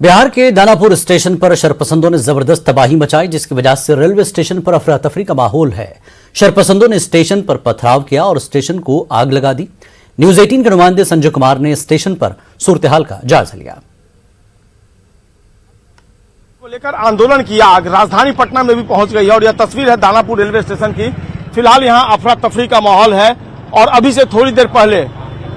बिहार के दानापुर स्टेशन पर शरपसंदों ने जबरदस्त तबाही मचाई, जिसकी वजह से रेलवे स्टेशन पर अफरा तफरी का माहौल है। शरपसंदों ने स्टेशन पर पथराव किया और स्टेशन को आग लगा दी। न्यूज 18 के नुमाइंदे संजय कुमार ने स्टेशन पर सूरत-ए-हाल का जायजा लिया। को लेकर आंदोलन किया, आग राजधानी पटना में भी पहुंच गई है और यह तस्वीर है दानापुर रेलवे स्टेशन की। फिलहाल यहां अफरा तफरी का माहौल है और अभी से थोड़ी देर पहले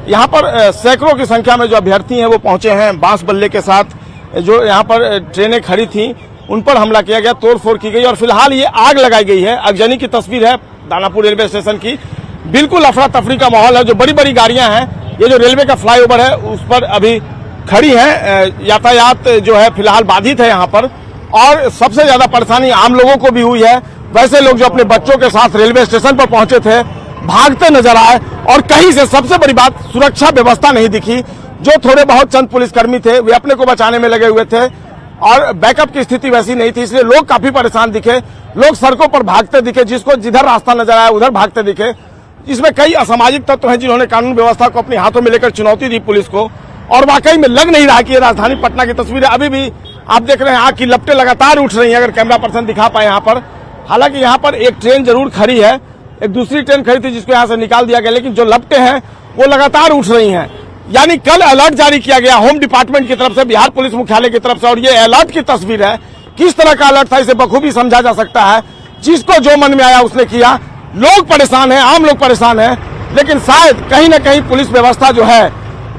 यहां पर सैकड़ों की संख्या में जो अभ्यर्थी हैं वो पहुंचे हैं। बांस बल्ले के साथ जो यहाँ पर ट्रेनें खड़ी थी उन पर हमला किया गया, तोड़फोड़ की गई और फिलहाल ये आग लगाई गई है। अगजनी की तस्वीर है दानापुर रेलवे स्टेशन की। बिल्कुल अफरा तफरी का माहौल है। जो बड़ी बड़ी गाड़ियां हैं, ये जो रेलवे का फ्लाईओवर है उस पर अभी खड़ी है। यातायात जो है फिलहाल बाधित है यहाँ पर और सबसे ज्यादा परेशानी आम लोगों को भी हुई है। वैसे लोग जो अपने बच्चों के साथ रेलवे स्टेशन पर पहुंचे थे भागते नजर आए और कहीं से सबसे बड़ी बात सुरक्षा व्यवस्था नहीं दिखी। जो थोड़े बहुत चंद पुलिसकर्मी थे वे अपने को बचाने में लगे हुए थे और बैकअप की स्थिति वैसी नहीं थी, इसलिए लोग काफी परेशान दिखे। लोग सड़कों पर भागते दिखे, जिसको जिधर रास्ता नजर आया उधर भागते दिखे। इसमें कई असामाजिक तत्व हैं जिन्होंने कानून व्यवस्था को अपने हाथों में लेकर चुनौती दी पुलिस को और वाकई में लग नहीं रहा कि ये राजधानी पटना की तस्वीर है। अभी भी आप देख रहे हैं आग की लपटें लगातार उठ रही हैं, अगर कैमरा पर्सन दिखा पाए यहाँ पर। हालांकि यहाँ पर एक ट्रेन जरूर खड़ी है, एक दूसरी ट्रेन खड़ी थी जिसको यहाँ से निकाल दिया गया, लेकिन जो लपटें हैं वो लगातार उठ रही हैं। यानी कल अलर्ट जारी किया गया होम डिपार्टमेंट की तरफ से, बिहार पुलिस मुख्यालय की तरफ से, और ये अलर्ट की तस्वीर है। किस तरह का अलर्ट था इसे बखूबी समझा जा सकता है। जिसको जो मन में आया उसने किया। लोग परेशान हैं, आम लोग परेशान हैं, लेकिन शायद कहीं ना कहीं पुलिस व्यवस्था जो है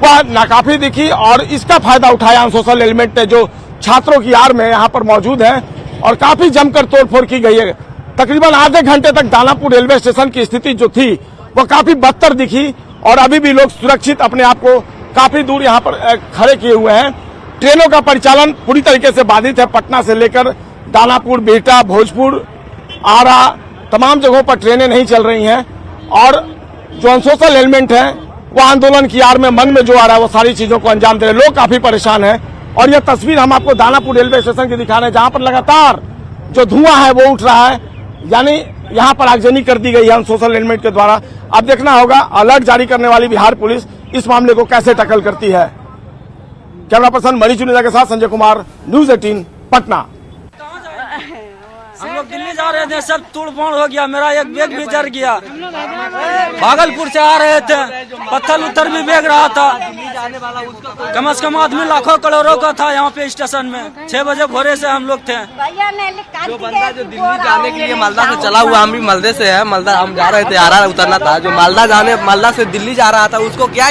वह नाकाफी दिखी और इसका फायदा उठाया अनसोशल एलिमेंट ने जो छात्रों की आड़ में यहाँ पर मौजूद है और काफी जमकर तोड़फोड़ की गई है। तकरीबन आधे घंटे तक दानापुर रेलवे स्टेशन की स्थिति जो थी वो काफी बदतर दिखी और अभी भी लोग सुरक्षित अपने आप को काफी दूर यहाँ पर खड़े किए हुए हैं। ट्रेनों का परिचालन पूरी तरीके से बाधित है। पटना से लेकर दानापुर, बिहटा, भोजपुर, आरा तमाम जगहों पर ट्रेनें नहीं चल रही हैं और जो अनसोशल एलिमेंट है वो आंदोलन की आड़ में मन में जो आ रहा है वो सारी चीजों को अंजाम दे रहे हैं। लोग काफी परेशान हैं और यह तस्वीर हम आपको दानापुर रेलवे स्टेशन की दिखा रहे हैं, जहां पर लगातार जो धुआं है वो उठ रहा है। यानी यहाँ पर आगजनी कर दी गई है अनसोशल एलिमेंट के द्वारा। अब देखना होगा अलर्ट जारी करने वाली बिहार पुलिस इस मामले को कैसे टैकल करती है। कैमरा पर्सन मणि चुनेजा के साथ संजय कुमार, न्यूज 18 पटना। हम लोग दिल्ली जा रहे थे, सब तोड़फोड़ हो गया, मेरा एक बैग भी जल गया। भागलपुर से आ रहे थे, पत्थर उत्तर भी बेग रहा था। कम से कम आदमी लाखों करोड़ों का था यहाँ पे स्टेशन में। 6 बजे भोरे से हम लोग थे। जो बंदा जो दिल्ली जाने के लिए मालदा से चला हुआ, हम भी मालदे से है, मालदा हम जा रहे थे, आरा उतरना था। जो मालदा से दिल्ली जा रहा था उसको क्या